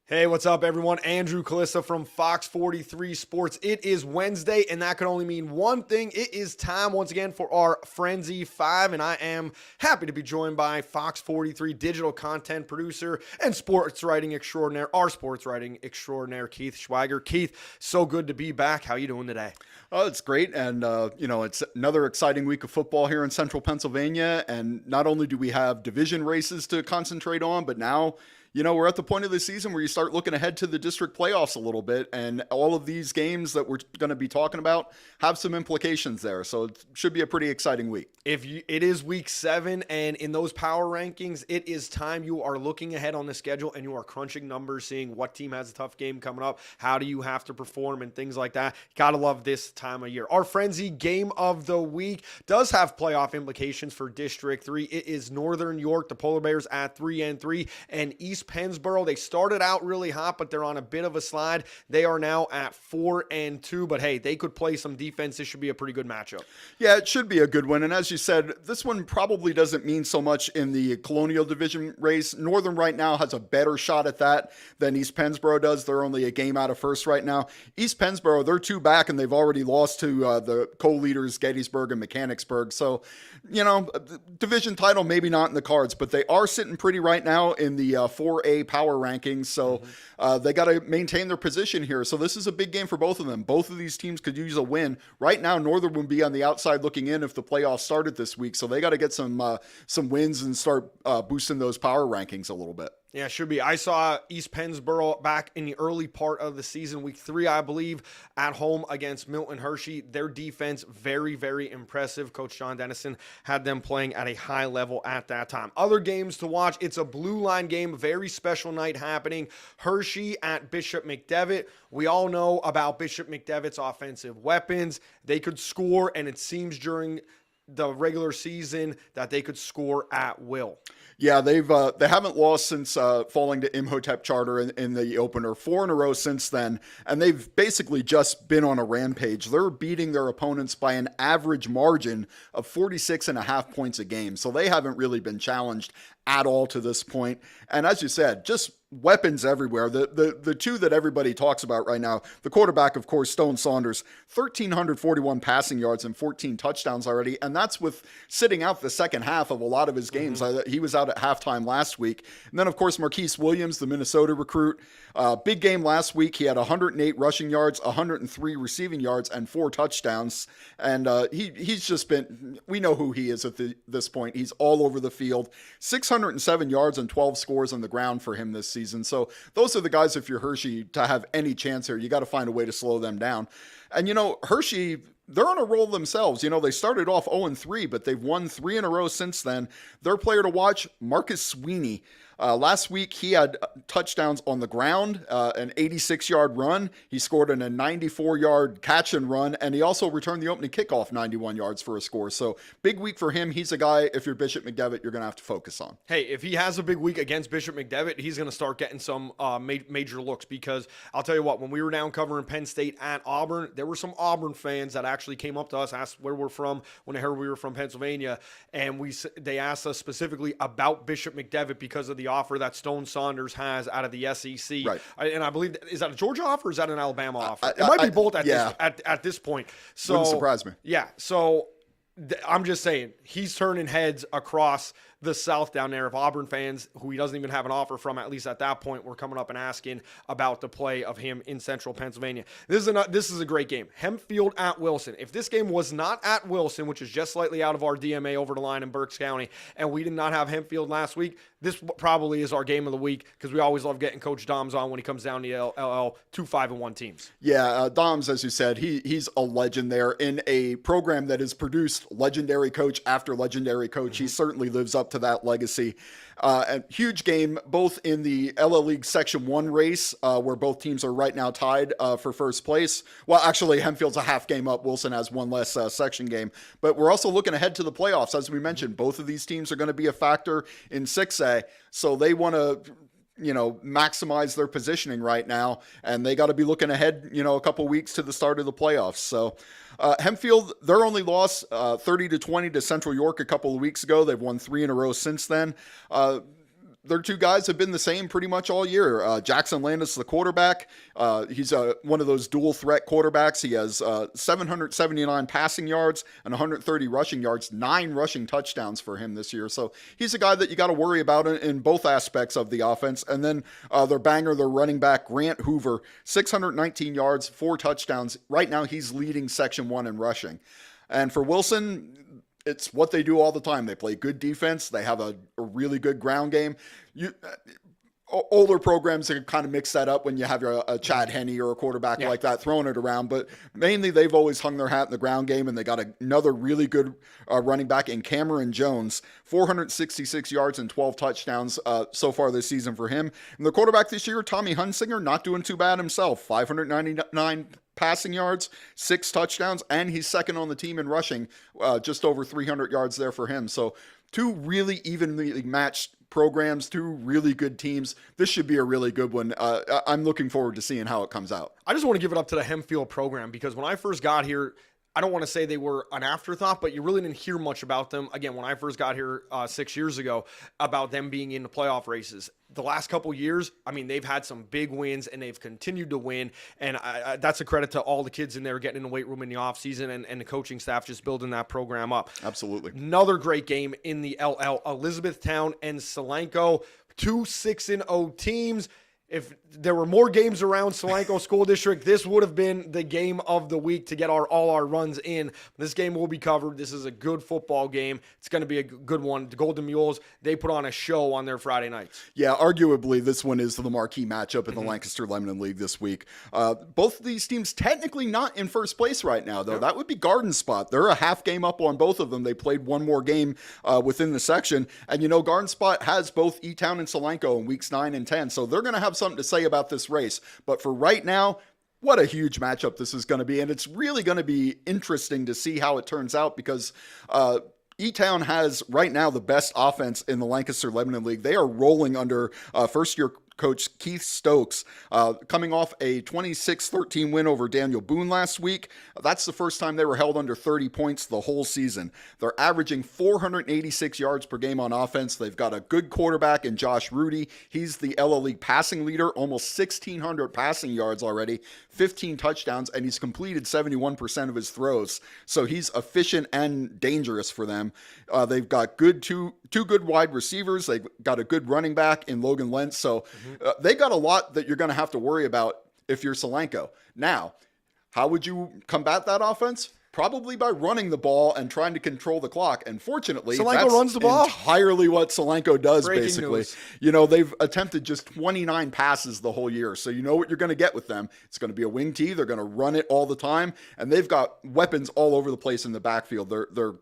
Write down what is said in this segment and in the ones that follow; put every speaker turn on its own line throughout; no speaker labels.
Hey, what's up, everyone? Andrew Kalissa from FOX43 Sports. It is Wednesday, and that can only mean one thing. It is time once again for our Frenzy 5, and I am happy to be joined by FOX43 digital content producer and sports writing extraordinaire, our sports writing extraordinaire, Keith Schweiger. Keith, so good to be back. How you doing today?
Oh, it's great. And, it's another exciting week of football here in central Pennsylvania. And not only do we have division races to concentrate on, but now, we're at the point of the season where you start looking ahead to the district playoffs a little bit. And all of these games that we're going to be talking about have some implications there. So it should be a pretty exciting week.
It is week 7, and in those power rankings, it is time you are looking ahead on the schedule and you are crunching numbers, seeing what team has a tough game coming up, how do you have to perform, and things like that. Gotta love this time of year. Our Frenzy game of the week does have playoff implications for District 3. It is Northern York, the Polar Bears at 3-3, and East Pennsboro. They started out really hot, but they're on a bit of a slide. They are now at 4-2, but hey, they could play some defense. This should be a pretty good matchup.
Yeah, it should be a good one. And as you said, this one probably doesn't mean so much in the Colonial Division race. Northern right now has a better shot at that than East Pennsboro does. They're only a game out of first right now. East Pennsboro, they're 2 back, and they've already lost to the co-leaders Gettysburg and Mechanicsburg. So, division title maybe not in the cards, but they are sitting pretty right now in the 4A power rankings. So they got to maintain their position here. So this is a big game for both of them. Both of these teams could use a win. Right now, Northern would be on the outside looking in if the playoffs started this week. So they got to get some wins and start boosting those power rankings a little bit.
Yeah, should be. I saw East Pennsboro back in the early part of the season, week 3, I believe, at home against Milton Hershey. Their defense, very, very impressive. Coach John Dennison had them playing at a high level at that time. Other games to watch, it's a blue line game, very special night happening. Hershey at Bishop McDevitt. We all know about Bishop McDevitt's offensive weapons. They could score, and it seems during the regular season that they could score at will.
Yeah, they haven't lost since falling to Imhotep Charter in the opener, 4 in a row since then, and they've basically just been on a rampage. They're beating their opponents by an average margin of 46.5 points a game, so they haven't really been challenged at all to this point. And as you said, just weapons everywhere. The two that everybody talks about right now, the quarterback, of course, Stone Saunders, 1,341 passing yards and 14 touchdowns already, and that's with sitting out the second half of a lot of his games. He was out at halftime last week. And then, of course, Marquise Williams, the Minnesota recruit, big game last week. He had 108 rushing yards, 103 receiving yards, and 4 touchdowns. And he's just been, we know who he is at this point. He's all over the field. 607 yards and 12 scores on the ground for him this season. So those are the guys, if you're Hershey, to have any chance here, you got to find a way to slow them down. And, Hershey, they're on a roll themselves. They started off 0-3, but they've won 3 in a row since then. Their player to watch, Marcus Sweeney. Last week, he had touchdowns on the ground, an 86-yard run. He scored in a 94-yard catch and run, and he also returned the opening kickoff 91 yards for a score. So big week for him. He's a guy, if you're Bishop McDevitt, you're going to have to focus on.
Hey, if he has a big week against Bishop McDevitt, he's going to start getting some major looks, because I'll tell you what, when we were down covering Penn State at Auburn, there were some Auburn fans that actually came up to us, asked where we're from when they heard we were from Pennsylvania, and they asked us specifically about Bishop McDevitt because of the offer that Stone Saunders has out of the SEC.
Right.
And I believe, is that a Georgia offer or is that an Alabama offer? It might be both at this point. So,
wouldn't surprise me.
Yeah. So I'm just saying, he's turning heads across the South down there. If Auburn fans, who he doesn't even have an offer from, at least at that point, were coming up and asking about the play of him in central Pennsylvania. This is a great game. Hempfield at Wilson. If this game was not at Wilson, which is just slightly out of our DMA over the line in Berks County, and we did not have Hempfield last week, this probably is our game of the week, because we always love getting Coach Doms on when he comes down to the LL, 2 5-1 teams.
Yeah, Doms, as you said, he's a legend there in a program that has produced legendary coach after legendary coach. He certainly lives up to that legacy. A huge game, both in the LL League Section 1 race, where both teams are right now tied for first place. Well, actually, Hempfield's a half game up. Wilson has one less section game. But we're also looking ahead to the playoffs. As we mentioned, both of these teams are going to be a factor in 6A. So they want to maximize their positioning right now, and they got to be looking ahead, a couple weeks to the start of the playoffs. So Hempfield, their only loss, 30-20 to Central York a couple of weeks ago. They've won 3 in a row since then. their two guys have been the same pretty much all year. Jackson Landis, the quarterback, he's one of those dual threat quarterbacks. He has 779 passing yards and 130 rushing yards, 9 rushing touchdowns for him this year. So he's a guy that you got to worry about in both aspects of the offense. And then their banger, their running back, Grant Hoover, 619 yards, 4 touchdowns. Right now he's leading Section 1 in rushing. And for Wilson, it's what they do all the time. They play good defense. They have a really good ground game. Older programs can kind of mix that up when you have a Chad Henne or a quarterback like that throwing it around. But mainly they've always hung their hat in the ground game, and they got another really good running back in Cameron Jones, 466 yards and 12 touchdowns so far this season for him. And the quarterback this year, Tommy Hunsinger, not doing too bad himself, 599 passing yards, 6 touchdowns, and he's second on the team in rushing, just over 300 yards there for him. So 2 really evenly matched programs, 2 really good teams. This should be a really good one. I'm looking forward to seeing how it comes out.
I just want to give it up to the Hempfield program because when I first got here, I don't want to say they were an afterthought, but you really didn't hear much about them. Again, when I first got here 6 years ago, about them being in the playoff races. The last couple years, I mean, they've had some big wins and they've continued to win. And that's a credit to all the kids in there getting in the weight room in the offseason and the coaching staff just building that program up.
Absolutely.
Another great game in the LL, Elizabethtown and Solanco, 2 6-0 teams. If there were more games around Solanco School District, this would have been the game of the week to get all our runs in. This game will be covered. This is a good football game. It's going to be a good one. The Golden Mules, they put on a show on their Friday nights.
Yeah, arguably this one is the marquee matchup in the Lancaster Lebanon League this week. Both of these teams technically not in first place right now, though. Yep. That would be Garden Spot. They're a half game up on both of them. They played one more game within the section. And, Garden Spot has both E-Town and Solanco in weeks 9 and 10. So they're going to have something to say about this race. But for right now, what a huge matchup this is going to be. And it's really going to be interesting to see how it turns out because E-Town has right now the best offense in the Lancaster Lebanon League. They are rolling under first-year coach Keith Stokes, coming off a 26-13 win over Daniel Boone last week. That's the first time they were held under 30 points the whole season. They're averaging 486 yards per game on offense. They've got a good quarterback in Josh Rudy. He's the LL League passing leader, almost 1,600 passing yards already, 15 touchdowns, and he's completed 71% of his throws. So he's efficient and dangerous for them. They've got two good wide receivers. They've got a good running back in Logan Lentz. So they got a lot that you're going to have to worry about if you're Solanco. Now, how would you combat that offense? Probably by running the ball and trying to control the clock. And fortunately,
Solanco runs the ball.
Entirely what Solanco does.
Breaking
basically.
News.
They've attempted just 29 passes the whole year. So you know what you're going to get with them. It's going to be a wing tee. They're going to run it all the time. And they've got weapons all over the place in the backfield. Their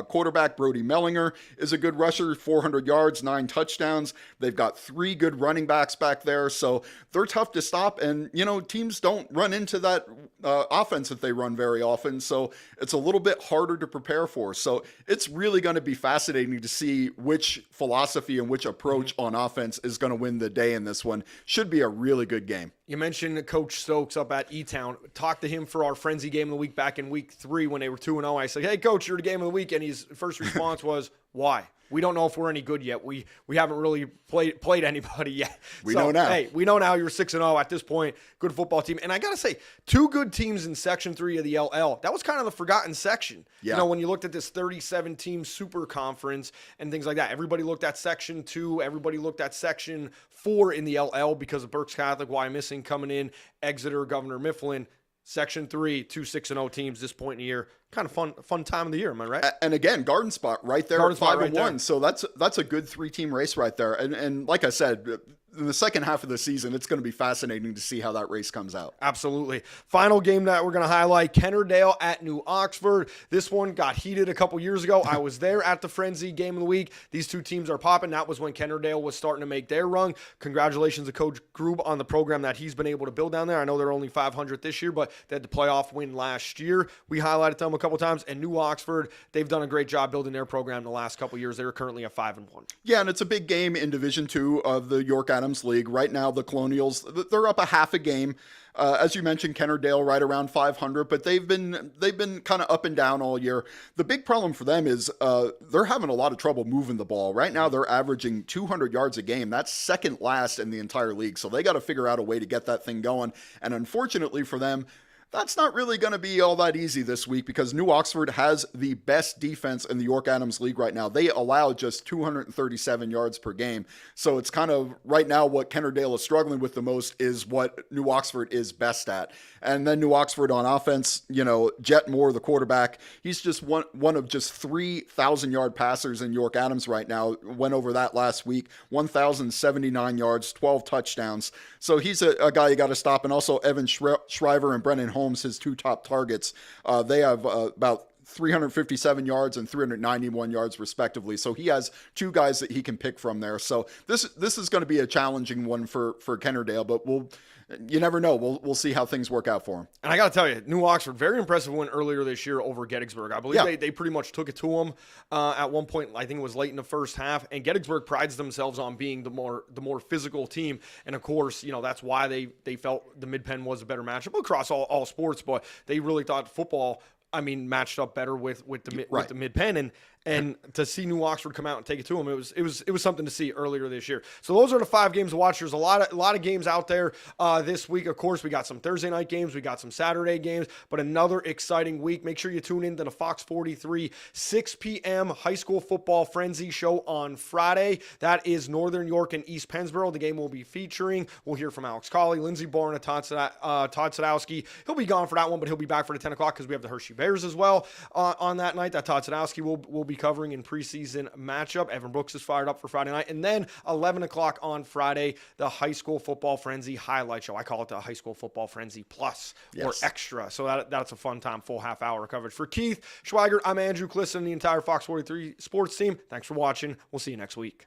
quarterback, Brody Mellinger, is a good rusher, 400 yards, 9 touchdowns. They've got 3 good running backs back there. So they're tough to stop. And, teams don't run into that offense that they run very often. So it's a little bit harder to prepare for. So it's really going to be fascinating to see which philosophy and which approach on offense is going to win the day in this one. Should be a really good game.
You mentioned Coach Stokes up at E-Town. Talked to him for our Frenzy Game of the Week back in week 3 when they were 2-0. I said, hey, Coach, you're the game of the week. And his first response was, why? We don't know if we're any good yet. We haven't really played anybody yet.
We know now.
Hey, we know now you're 6-0 at this point. Good football team. And I got to say, 2 good teams in Section 3 of the LL. That was kind of the forgotten section.
Yeah.
When you looked at this 37-team super conference and things like that, everybody looked at Section 2. Everybody looked at Section 4 in the LL because of Berks Catholic, Wyomissing coming in, Exeter, Governor Mifflin. Section 3, 2 6-0 teams this point in the year. Kind of fun time of the year, am I right?
And again, Garden Spot right there at 5-1. So that's a good 3-team race right there. And like I said, in the second half of the season, it's going to be fascinating to see how that race comes out.
Absolutely. Final game that we're going to highlight, Kennerdale at New Oxford. This one got heated a couple years ago. I was there at the Frenzy Game of the Week. These 2 teams are popping. That was when Kennerdale was starting to make their run. Congratulations to Coach Grube on the program that he's been able to build down there. I know they're only 500 this year, but they had the playoff win last year. We highlighted them a couple times. And New Oxford, they've done a great job building their program the last couple years. They're currently a 5-1.
Yeah, and it's a big game in Division II of the York Adams Adams League. Right now, the Colonials, they're up a half a game. As you mentioned, Kennerdale right around 500, but they've been kind of up and down all year. The big problem for them is they're having a lot of trouble moving the ball. Right now, they're averaging 200 yards a game. That's second last in the entire league. So they got to figure out a way to get that thing going. And unfortunately for them, that's not really going to be all that easy this week because New Oxford has the best defense in the York Adams League right now. They allow just 237 yards per game. So it's kind of right now what Kennerdale is struggling with the most is what New Oxford is best at. And then New Oxford on offense, Jet Moore, the quarterback, he's just one of just 3,000-yard passers in York Adams right now. Went over that last week, 1,079 yards, 12 touchdowns. So he's a guy you got to stop. And also Evan Shriver and Brennan Holmes, his two top targets, they have about 357 yards and 391 yards respectively. So he has two guys that he can pick from there. So this is going to be a challenging one for Kennerdale, but you never know. We'll see how things work out for him.
And I got to tell you, New Oxford, very impressive win earlier this year over Gettysburg. I believe they pretty much took it to them at one point. I think it was late in the first half. And Gettysburg prides themselves on being the more physical team. And of course, that's why they felt the Mid-Penn was a better matchup across all sports. But they really thought football, matched up better with the Mid-Penn, and to see New Oxford come out and take it to them, it was something to see earlier this year. So those are the 5 games to watch. There's a lot of games out there this week. Of course, we got some Thursday night games, we got some Saturday games, but another exciting week. Make sure you tune in to the FOX43 6 p.m. high school football frenzy show on Friday. That is Northern York and East Pennsboro. The game will be featuring. We'll hear from Alex Colley, Lindsey Bourne, and Todd Sadowski. He'll be gone for that one, but he'll be back for the 10 o'clock because we have the Hershey Bears as well on that night that Todd Sadowski will be covering in preseason matchup. Evan Brooks is fired up for Friday night. And then 11 o'clock on Friday, the High School Football Frenzy highlight show. I call it the High School Football Frenzy Plus or Extra. So that's a fun time, full half-hour coverage. For Keith Schweigert, I'm Andrew Kliss and the entire Fox 43 sports team. Thanks for watching. We'll see you next week.